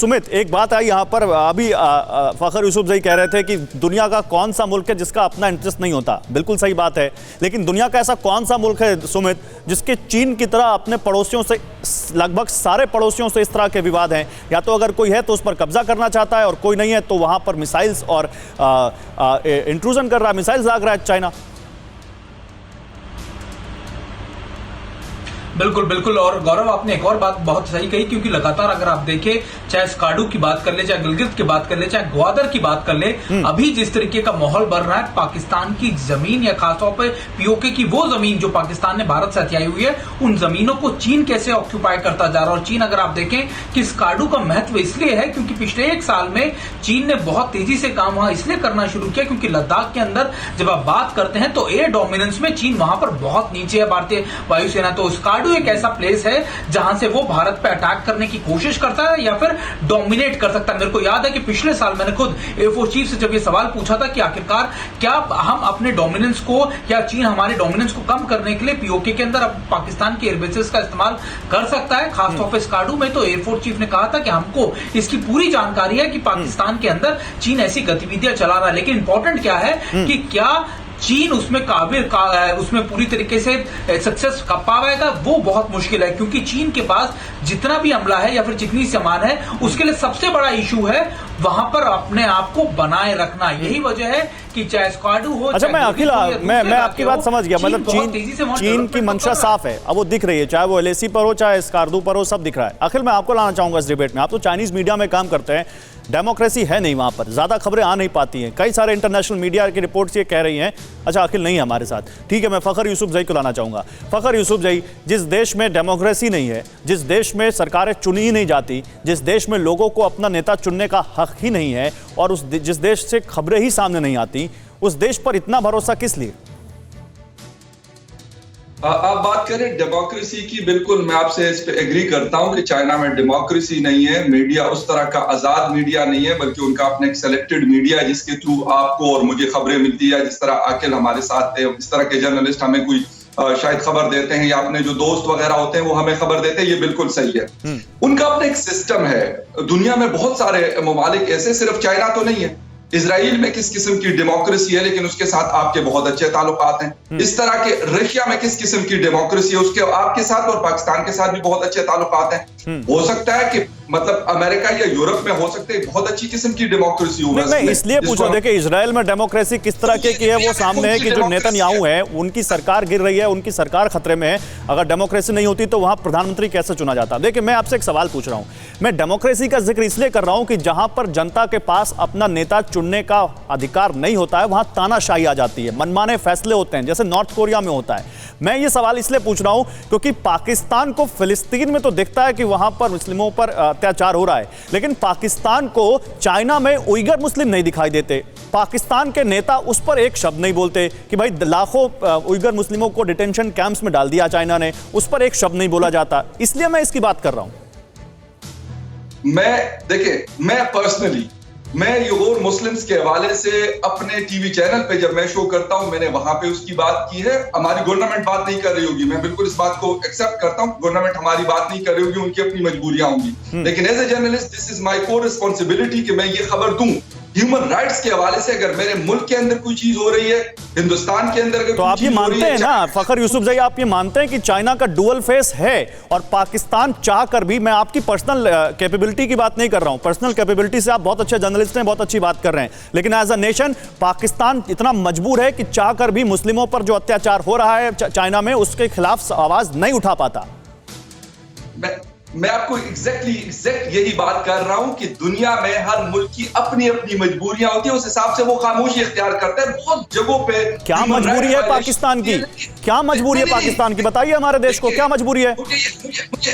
सुमित, एक बात आई यहाँ पर अभी फखर यूसुफजई कह रहे थे कि दुनिया का कौन सा मुल्क है जिसका अपना इंटरेस्ट नहीं होता। बिल्कुल सही बात है, लेकिन दुनिया का ऐसा कौन सा मुल्क है सुमित जिसके चीन की तरह अपने पड़ोसियों से, लगभग सारे पड़ोसियों से इस तरह के विवाद हैं? या तो अगर कोई है तो उस पर कब्जा करना चाहता है और कोई नहीं है तो वहाँ पर मिसाइल्स और इंट्रूजन कर रहा है, मिसाइल्स दाग रहा है चाइना। बिल्कुल बिल्कुल। और गौरव, आपने एक और बात बहुत सही कही, क्योंकि लगातार अगर आप देखें, चाहे स्कार्डू की बात कर ले, चाहे गिलगित की बात कर ले, चाहे ग्वादर की बात कर ले, अभी जिस तरीके का माहौल बन रहा है, पाकिस्तान की जमीन या खासतौर पर पीओके की वो जमीन जो पाकिस्तान ने भारत से हथियाई हुई है, उन जमीनों को चीन कैसे ऑक्यूपाई करता जा रहा है। और चीन, अगर आप देखें कि स्कार्डू का महत्व इसलिए है क्योंकि पिछले एक साल में चीन ने बहुत तेजी से काम वहां इसलिए करना शुरू किया क्योंकि लद्दाख के अंदर जब आप बात करते हैं तो एयर डोमिनेंस में चीन वहां पर बहुत नीचे है, भारतीय वायुसेना। तो स्कार्डू एक ऐसा प्लेस है जहां से वो भारत पे अटैक करने की कोशिश करता है या फिर डोमिनेट कर सकता है। मेरे को याद है कि पिछले साल मैंने खुद एयरफोर्स चीफ से जब ये सवाल पूछा था कि आखिरकार क्या हम अपने डोमिनेंस को, या चीन हमारे डोमिनेंस को कम करने के लिए पीओके के अंदर अब पाकिस्तान के एयरबेसेस का इस्तेमाल कर सकता है, खासतौर पर स्कार्डू में, तो एयरफोर्स चीफ ने कहा था कि हमको इसकी पूरी जानकारी है कि पाकिस्तान के अंदर चीन ऐसी गतिविधियां चला रहा है। लेकिन इंपॉर्टेंट क्या है कि क्या चीन उसमें उसमें पूरी तरीके से सक्सेस कर पाएगा, वो बहुत मुश्किल है, क्योंकि चीन के पास जितना भी अमला है या फिर जितनी सामान है, उसके लिए सबसे बड़ा इशू है वहां पर अपने आप को बनाए रखना। यही वजह है कि चाहे स्कार्डू हो, अच्छा, मैं आपकी बात समझ गया। मतलब चीन की मंशा साफ है, अब वो दिख रही है, चाहे वो एलएसी पर हो चाहे स्कार्डू पर हो, सब दिख रहा है। अखिल, मैं आपको लाना चाहूंगा इस डिबेट में। आप तो चाइनीज मीडिया में काम करते हैं, डेमोक्रेसी है नहीं वहां पर, ज्यादा खबरें आ नहीं पाती हैं, कई सारे इंटरनेशनल मीडिया की रिपोर्ट्स ये कह रही हैं। अच्छा, अखिल नहीं है हमारे साथ, ठीक है, मैं फखर यूसुफजई को लाना चाहूंगा। फखर यूसुफजई, जिस देश में डेमोक्रेसी नहीं है, जिस देश में सरकारें चुनी ही नहीं जाती, जिस देश में लोगों को अपना नेता चुनने का हक ही नहीं है, और जिस देश से खबरें ही सामने नहीं आती, उस देश पर इतना भरोसा किस लिए? आप बात करें डेमोक्रेसी की, बिल्कुल मैं आपसे इस पे एग्री करता हूं कि चाइना में डेमोक्रेसी नहीं है, मीडिया उस तरह का आजाद मीडिया नहीं है, बल्कि उनका अपना एक सेलेक्टेड मीडिया है जिसके थ्रू आपको और मुझे खबरें मिलती है। जिस तरह आकिल हमारे साथ थे, इस तरह के जर्नलिस्ट हमें कोई शायद खबर देते हैं, या अपने जो दोस्त वगैरह होते हैं वो हमें खबर देते हैं, ये बिल्कुल सही है। उनका अपना एक सिस्टम है। दुनिया में बहुत सारे ममालिक ऐसे, सिर्फ चाइना तो नहीं है। इजराइल में किस किस्म की डेमोक्रेसी है लेकिन उसके साथ आपके बहुत अच्छे ताल्लुकात हैं। इस तरह के रशिया में किस किस्म की डेमोक्रेसी है, उसके आपके साथ और पाकिस्तान के साथ भी बहुत अच्छे ताल्लुकात हैं। हो सकता है कि मतलब अमेरिका या यूरोप में हो सकते हैं बहुत अच्छी किस्म की डेमोक्रेसी हो। मैं इसलिए पूछा, देखिए इजराइल में डेमोक्रेसी किस तरह की है वो सामने है कि जो नेतन्याहू है उनकी सरकार गिर रही है, उनकी सरकार खतरे में है। अगर डेमोक्रेसी नहीं होती तो वहां प्रधानमंत्री कैसे चुना जाता? देखिए, मैं आपसे एक सवाल पूछ रहा हूं, मैं डेमोक्रेसी का जिक्र इसलिए कर रहा हूं कि जहां पर जनता के पास अपना नेता चुनने का अधिकार नहीं होता है, वहां तानाशाही आ जाती है, मनमाने फैसले होते हैं, जैसे नॉर्थ कोरिया में होता है। मैं ये सवाल इसलिए पूछ रहा हूं क्योंकि पाकिस्तान को फिलिस्तीन में तो दिखता है कि वहां पर मुस्लिमों पर अत्याचार हो रहा है, लेकिन पाकिस्तान को चाइना में उइगर मुस्लिम नहीं दिखाई देते। पाकिस्तान के नेता उस पर एक शब्द नहीं बोलते कि भाई लाखों उइगर मुस्लिमों को डिटेंशन कैंप्स में डाल दिया चाइना ने, उस पर एक शब्द नहीं बोला जाता। इसलिए मैं इसकी बात कर रहा हूं। मैं पर्सनली उइगर मुस्लिम्स के हवाले से अपने टीवी चैनल पे जब मैं शो करता हूं, मैंने वहां पे उसकी बात की है। हमारी गवर्नमेंट बात नहीं कर रही होगी, मैं बिल्कुल इस बात को एक्सेप्ट करता हूं, गवर्नमेंट हमारी बात नहीं कर रही होगी, उनकी अपनी मजबूरियां होंगी। लेकिन as a journalist this is my core responsibility कि मैं ये खबर दूं। ह्यूमन राइट्स के हवाले से अगर मेरे मुल्क के अंदर कोई चीज हो रही है, हिंदुस्तान के अंदर, तो आप ये मानते हैं ना फखर यूसुफजई, आप ये मानते हैं कि चाइना का डुअल फेस है और पाकिस्तान चाह कर भी, मैं आपकी पर्सनल कैपेबिलिटी की बात नहीं कर रहा हूं, पर्सनल कैपेबिलिटी से आप बहुत अच्छे जर्नलिस्ट हैं, बहुत अच्छी बात कर रहे हैं, लेकिन एज अ नेशन पाकिस्तान इतना मजबूर है कि चाह कर भी मुस्लिमों पर जो अत्याचार हो रहा है चाइना में, उसके खिलाफ आवाज नहीं उठा पाता। मैं आपको एग्जैक्ट यही बात कर रहा हूं कि दुनिया में हर मुल्क की अपनी अपनी मजबूरियां होती है, उस हिसाब से वो खामोशी इख्तियार करता है। बहुत जगहों पे क्या मजबूरी है पाकिस्तान की? क्या मजबूरी है पाकिस्तान की? बताइए हमारे देश को क्या मजबूरी है।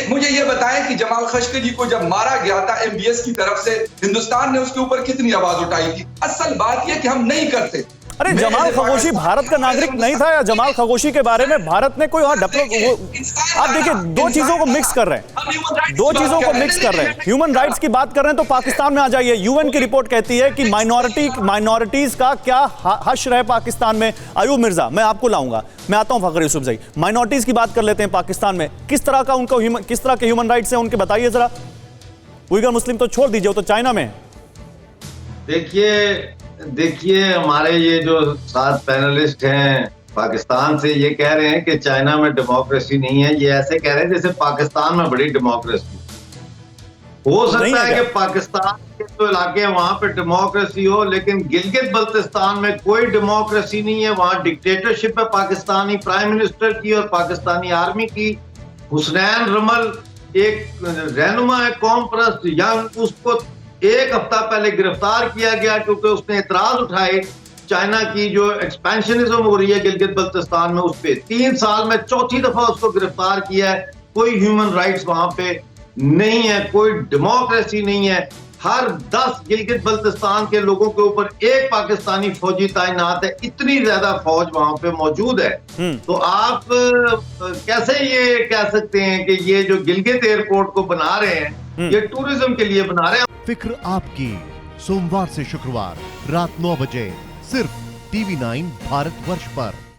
मुझे ये बताएं कि जमाल खशोगी को जब मारा गया था एमबीएस की तरफ से, हिंदुस्तान ने उसके ऊपर कितनी आवाज उठाई थी? असल बात यह कि हम नहीं करते। अरे जमाल खशोगी भारत का नागरिक नहीं था, या जमाल खशोगी के बारे में भारत ने कोई और आप देखिए, दो चीजों को मिक्स कर रहे हैं, दो चीजों को मिक्स कर रहे हैं। ह्यूमन राइट्स की बात कर रहे हैं तो पाकिस्तान में आ जाइए। यूएन की रिपोर्ट कहती है कि माइनॉरिटीज का क्या हश्र है पाकिस्तान में। अयूब मिर्जा, मैं आपको लाऊंगा, मैं आता हूं फखर यूसुफजई। माइनॉरिटीज की बात कर लेते हैं पाकिस्तान में, किस तरह के ह्यूमन राइट्स हैं उनके, बताइए जरा। उइगर मुस्लिम तो छोड़ दीजिए, वो तो चाइना में है। देखिए हमारे ये जो 7 पैनलिस्ट हैं पाकिस्तान से, ये कह रहे हैं कि चाइना में डेमोक्रेसी नहीं है। ये ऐसे कह रहे हैं जैसे पाकिस्तान में बड़ी डेमोक्रेसी हो। सकता है कि पाकिस्तान के जो इलाके हैं वहां पे डेमोक्रेसी हो, लेकिन गिलगित बल्तिस्तान में कोई डेमोक्रेसी नहीं है। वहां डिक्टेटरशिप है पाकिस्तानी प्राइम मिनिस्टर की और पाकिस्तानी आर्मी की। हुसनैन रमल एक रहनुमा है कौम परस्त यंग, उसको एक हफ्ता पहले गिरफ्तार किया गया क्योंकि उसने एतराज उठाए चाइना की जो एक्सपेंशनिज्म हो रही है गिलगित बल्तिस्तान में उस पे। 3 साल में चौथी दफा उसको गिरफ्तार किया है। कोई ह्यूमन राइट्स वहां पे नहीं है, कोई डेमोक्रेसी नहीं है। हर 10 गिलगित बल्तिस्तान के लोगों के ऊपर एक पाकिस्तानी फौजी तैनात है। इतनी ज्यादा फौज वहां पे मौजूद है। तो आप कैसे ये कह सकते हैं कि ये जो गिलगित एयरपोर्ट को बना रहे हैं ये टूरिज्म के लिए बना रहे हैं। फिक्र आपकी, सोमवार से शुक्रवार रात 9 बजे सिर्फ TV9 भारतवर्ष पर।